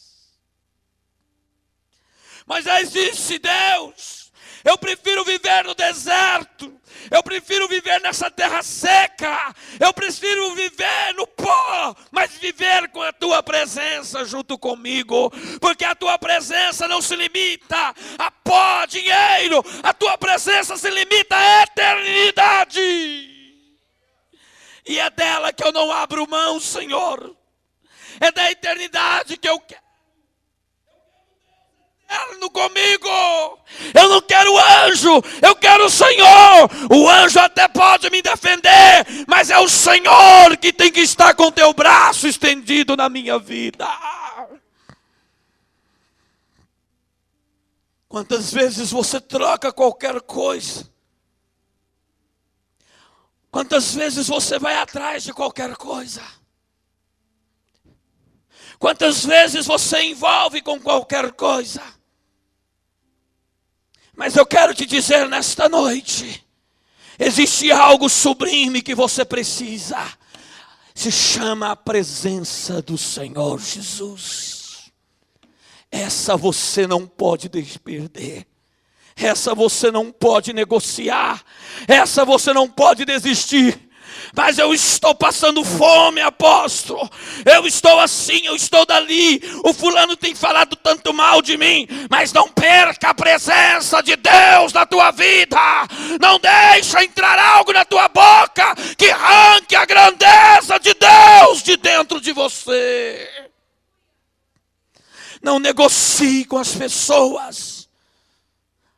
Moisés disse: Deus, eu prefiro viver no deserto. Eu prefiro viver nessa terra seca. Eu prefiro viver no pó, mas viver com a tua presença junto comigo. Porque a tua presença não se limita a pó, dinheiro. A tua presença se limita à eternidade. E é dela que eu não abro mão, Senhor. É da eternidade que eu quero. Comigo, eu não quero anjo, eu quero o Senhor. O anjo até pode me defender, mas é o Senhor que tem que estar com teu braço estendido na minha vida. Quantas vezes você troca qualquer coisa? Quantas vezes você vai atrás de qualquer coisa? Quantas vezes você envolve com qualquer coisa? Mas eu quero te dizer nesta noite, existe algo sublime que você precisa. Se chama a presença do Senhor Jesus. Essa você não pode perder. Essa você não pode negociar. Essa você não pode desistir. Mas eu estou passando fome, apóstolo. Eu estou assim, eu estou dali. O fulano tem falado tanto mal de mim. Mas não perca a presença de Deus na tua vida. Não deixa entrar algo na tua boca que arranque a grandeza de Deus de dentro de você. Não negocie com as pessoas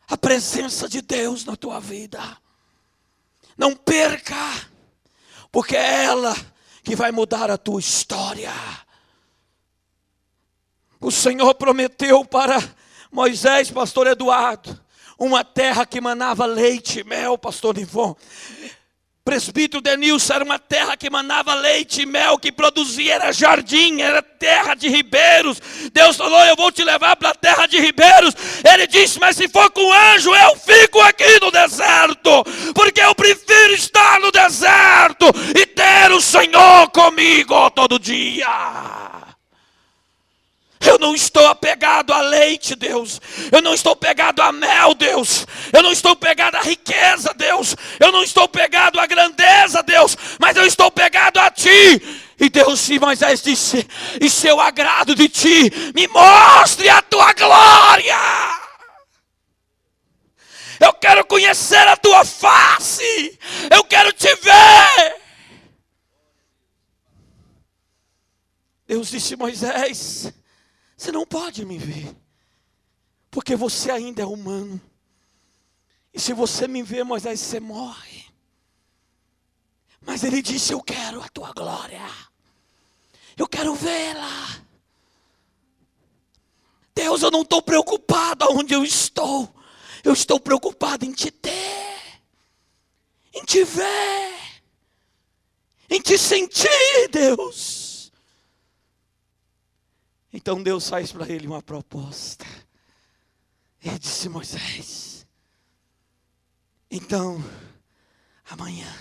a presença de Deus na tua vida. Não perca. Porque é ela que vai mudar a tua história. O Senhor prometeu para Moisés, pastor Eduardo, uma terra que manava leite e mel, pastor Ivon. Presbítero Denilson, era uma terra que manava leite e mel, que produzia, era jardim, era terra de ribeiros. Deus falou, eu vou te levar para a terra de ribeiros. Ele disse, mas se for com anjo, eu fico aqui no deserto. Porque eu prefiro estar no deserto e ter o Senhor comigo todo dia. Eu não estou apegado a leite, Deus. Eu não estou apegado a mel, Deus. Eu não estou apegado à riqueza, Deus. Eu não estou apegado à grandeza, Deus. Mas eu estou apegado a Ti. E Deus, Moisés disse, e se eu agrado de Ti, me mostre a Tua glória. Eu quero conhecer a Tua face. Eu quero Te ver. Deus disse, Moisés, você não pode me ver, porque você ainda é humano. E se você me ver, Moisés, você morre. Mas ele disse, eu quero a tua glória. Eu quero vê-la. Deus, eu não estou preocupado aonde eu estou. Eu estou preocupado em te ter, em te ver, em te sentir, Deus. Então Deus faz para ele uma proposta. Ele disse, Moisés, então, amanhã,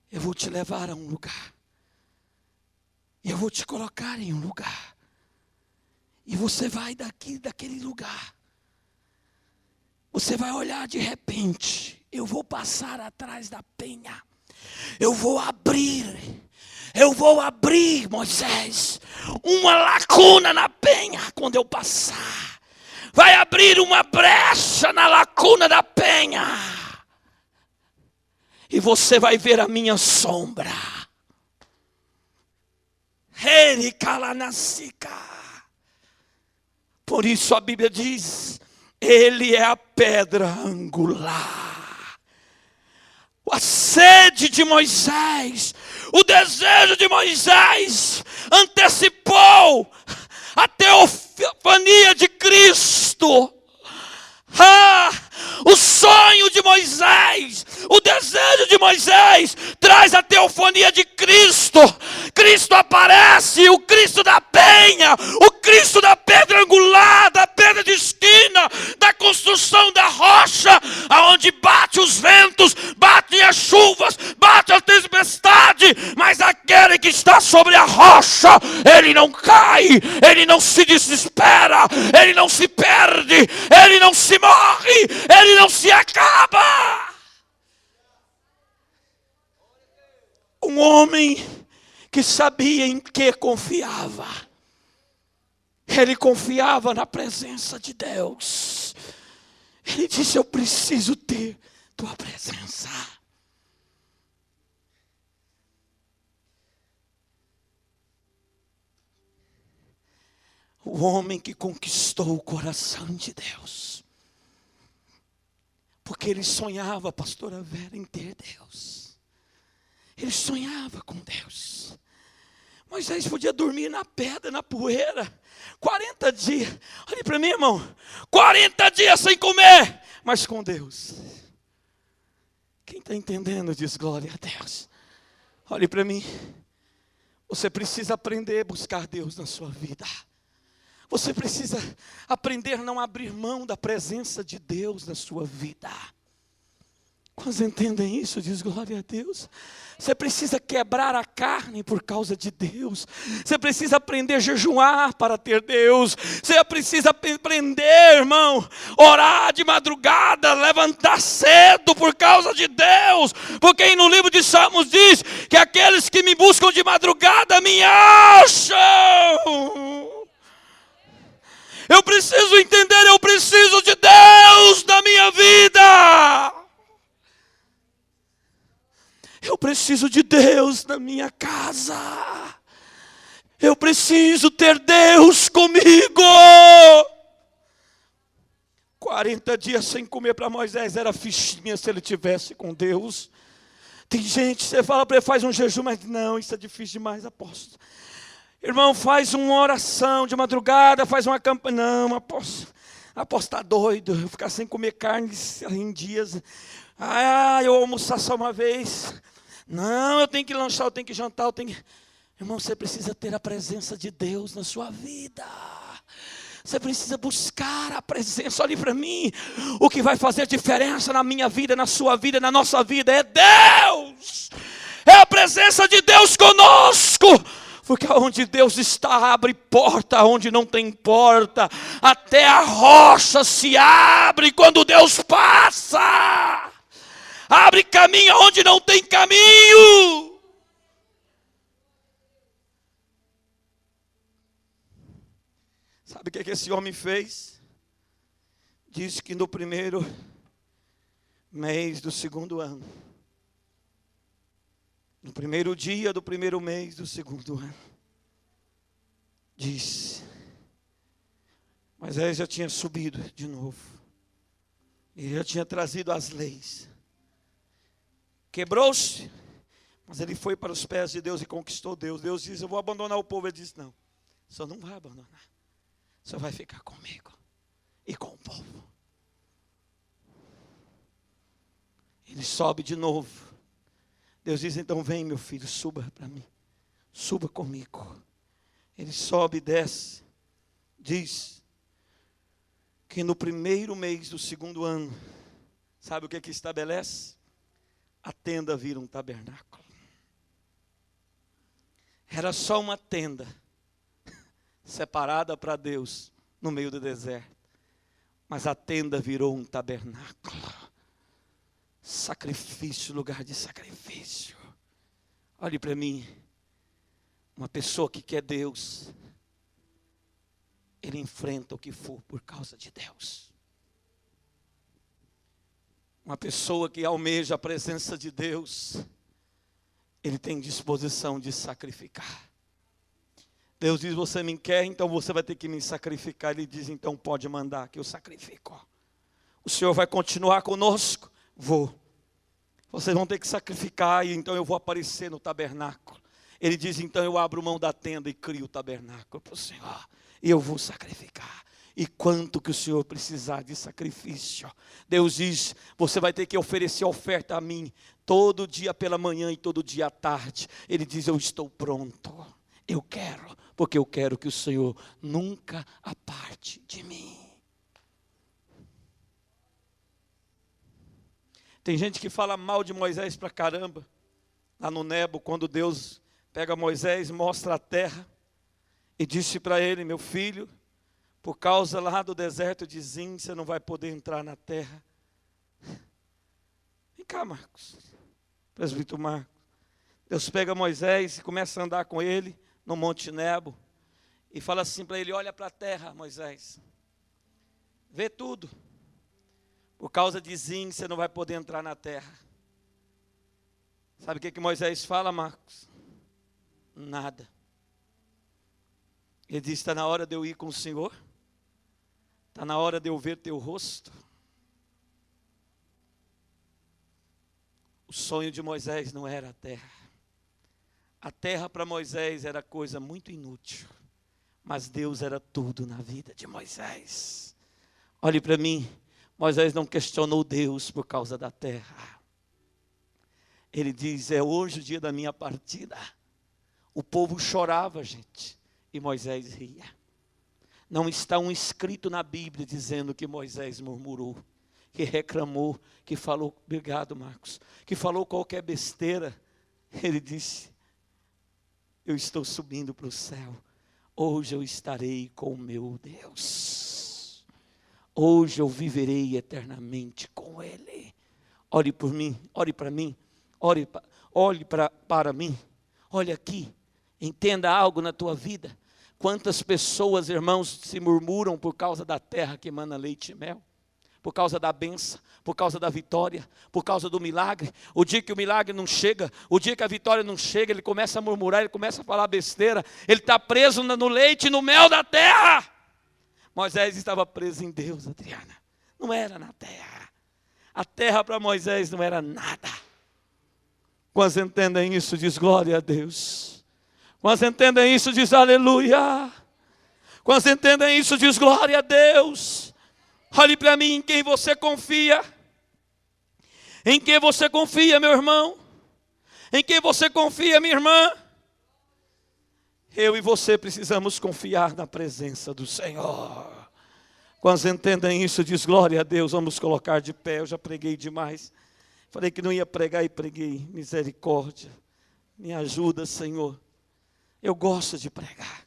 eu vou te levar a um lugar. E eu vou te colocar em um lugar. E você vai daquele lugar. Você vai olhar de repente. Eu vou passar atrás da penha. Eu vou abrir, Moisés, uma lacuna na penha quando eu passar. Vai abrir uma brecha na lacuna da penha. E você vai ver a minha sombra. Por isso a Bíblia diz, Ele é a pedra angular. A sede de Moisés, o desejo de Moisés antecipou a teofania de Cristo. O sonho de Moisés, o desejo de Moisés traz a teofania de Cristo. Cristo aparece, o Cristo da penha, o Cristo da pedra angular, da pedra de esquina, da construção da rocha, aonde bate os ventos, bate as chuvas, bate a tempestade, mas aquele que está sobre a rocha, ele não cai. cai, ele não se desespera, ele não se perde, ele não se morre, ele não se acaba. Um homem que sabia em que confiava. Ele confiava na presença de Deus. Ele disse: eu preciso ter tua presença. O homem que conquistou o coração de Deus. Porque ele sonhava, pastora Vera, em ter Deus. Ele sonhava com Deus. Moisés podia dormir na pedra, na poeira, 40 dias. Olha para mim, irmão. 40 dias sem comer, mas com Deus. Quem está entendendo diz glória a Deus. Olhe para mim. Você precisa aprender a buscar Deus na sua vida. Você precisa aprender a não abrir mão da presença de Deus na sua vida. Quantos entendem isso? Diz glória a Deus. Você precisa quebrar a carne por causa de Deus. Você precisa aprender a jejuar para ter Deus. Você precisa aprender, irmão, orar de madrugada, levantar cedo por causa de Deus. Porque no livro de Salmos diz que aqueles que me buscam de madrugada me acham. Eu preciso entender, eu preciso de Deus na minha vida. Eu preciso de Deus na minha casa. Eu preciso ter Deus comigo. 40 dias sem comer para Moisés era fichinha se ele tivesse com Deus. Tem gente, você fala para ele, faz um jejum, mas não, isso é difícil demais, apóstolo. Irmão, faz uma oração de madrugada, faz uma campanha. Não, apóstolo está doido, eu ficar sem comer carne em dias. Eu almoçar só uma vez. Não, eu tenho que lanchar, eu tenho que jantar, eu tenho que... Irmão, você precisa ter a presença de Deus na sua vida. Você precisa buscar a presença. Olhe para mim. O que vai fazer diferença na minha vida, na sua vida, na nossa vida é Deus. É a presença de Deus conosco. Porque onde Deus está, abre porta onde não tem porta. Até a rocha se abre quando Deus passa. Abre caminho onde não tem caminho. Sabe o que esse homem fez? Diz que no primeiro mês do segundo ano, no primeiro dia do primeiro mês do segundo ano, diz, Moisés já tinha subido de novo, e já tinha trazido as leis. Quebrou-se, mas ele foi para os pés de Deus e conquistou Deus. Deus diz: eu vou abandonar o povo. Ele disse: não, o senhor não vai abandonar. O senhor vai ficar comigo e com o povo. Ele sobe de novo. Deus diz: então vem, meu filho, suba para mim. Suba comigo. Ele sobe e desce. Diz que no primeiro mês do segundo ano, sabe o que estabelece? A tenda vira um tabernáculo. Era só uma tenda, separada para Deus, no meio do deserto. Mas a tenda virou um tabernáculo. Sacrifício, lugar de sacrifício. Olhe para mim. Uma pessoa que quer Deus, ele enfrenta o que for por causa de Deus. Uma pessoa que almeja a presença de Deus, ele tem disposição de sacrificar. Deus diz: você me quer, então você vai ter que me sacrificar. Ele diz: então pode mandar que eu sacrifico. O Senhor vai continuar conosco? Vou. Vocês vão ter que sacrificar e então eu vou aparecer no tabernáculo. Ele diz: então eu abro mão da tenda e crio o tabernáculo para o Senhor. E eu vou sacrificar. E quanto que o Senhor precisar de sacrifício, Deus diz: você vai ter que oferecer oferta a mim, todo dia pela manhã e todo dia à tarde. Ele diz: eu estou pronto, eu quero, porque eu quero que o Senhor nunca aparte de mim. Tem gente que fala mal de Moisés pra caramba, lá no Nebo, quando Deus pega Moisés, mostra a terra, e disse para ele: meu filho, por causa lá do deserto de Zim, você não vai poder entrar na terra. Vem cá, Marcos, presbítero Marcos. Deus pega Moisés e começa a andar com ele no Monte Nebo. E fala assim para ele: olha para a terra, Moisés. Vê tudo. Por causa de Zim, você não vai poder entrar na terra. Sabe o que Moisés fala, Marcos? Nada. Ele diz: está na hora de eu ir com o Senhor? Está na hora de eu ver teu rosto? O sonho de Moisés não era a terra. A terra para Moisés era coisa muito inútil. Mas Deus era tudo na vida de Moisés. Olhe para mim. Moisés não questionou Deus por causa da terra. Ele diz: é hoje o dia da minha partida. O povo chorava, gente, e Moisés ria. Não está um escrito na Bíblia dizendo que Moisés murmurou, que reclamou, que falou, obrigado Marcos, que falou qualquer besteira. Ele disse: eu estou subindo para o céu, hoje eu estarei com o meu Deus, hoje eu viverei eternamente com Ele. Ore por mim, ore para mim, olhe para mim, olhe aqui, entenda algo na tua vida. Quantas pessoas, irmãos, se murmuram por causa da terra que emana leite e mel, por causa da bênção, por causa da vitória, por causa do milagre. O dia que o milagre não chega, o dia que a vitória não chega, ele começa a murmurar, ele começa a falar besteira, ele está preso no leite e no mel da terra. Moisés estava preso em Deus, Adriana, não era na terra. A terra para Moisés não era nada. Quando entendem isso, diz glória a Deus. Quando entendem isso, diz aleluia. Quando entendem isso, diz glória a Deus. Olhe para mim, em quem você confia. Em quem você confia, meu irmão? Em quem você confia, minha irmã? Eu e você precisamos confiar na presença do Senhor. Quando entendem isso, diz glória a Deus. Vamos colocar de pé, eu já preguei demais. Falei que não ia pregar e preguei. Misericórdia. Me ajuda, Senhor. Eu gosto de pregar.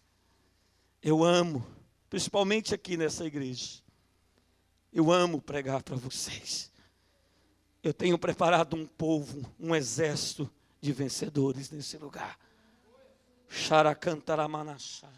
Eu amo, principalmente aqui nessa igreja. Eu amo pregar para vocês. Eu tenho preparado um povo, um exército de vencedores nesse lugar. Xaracantaramanachá.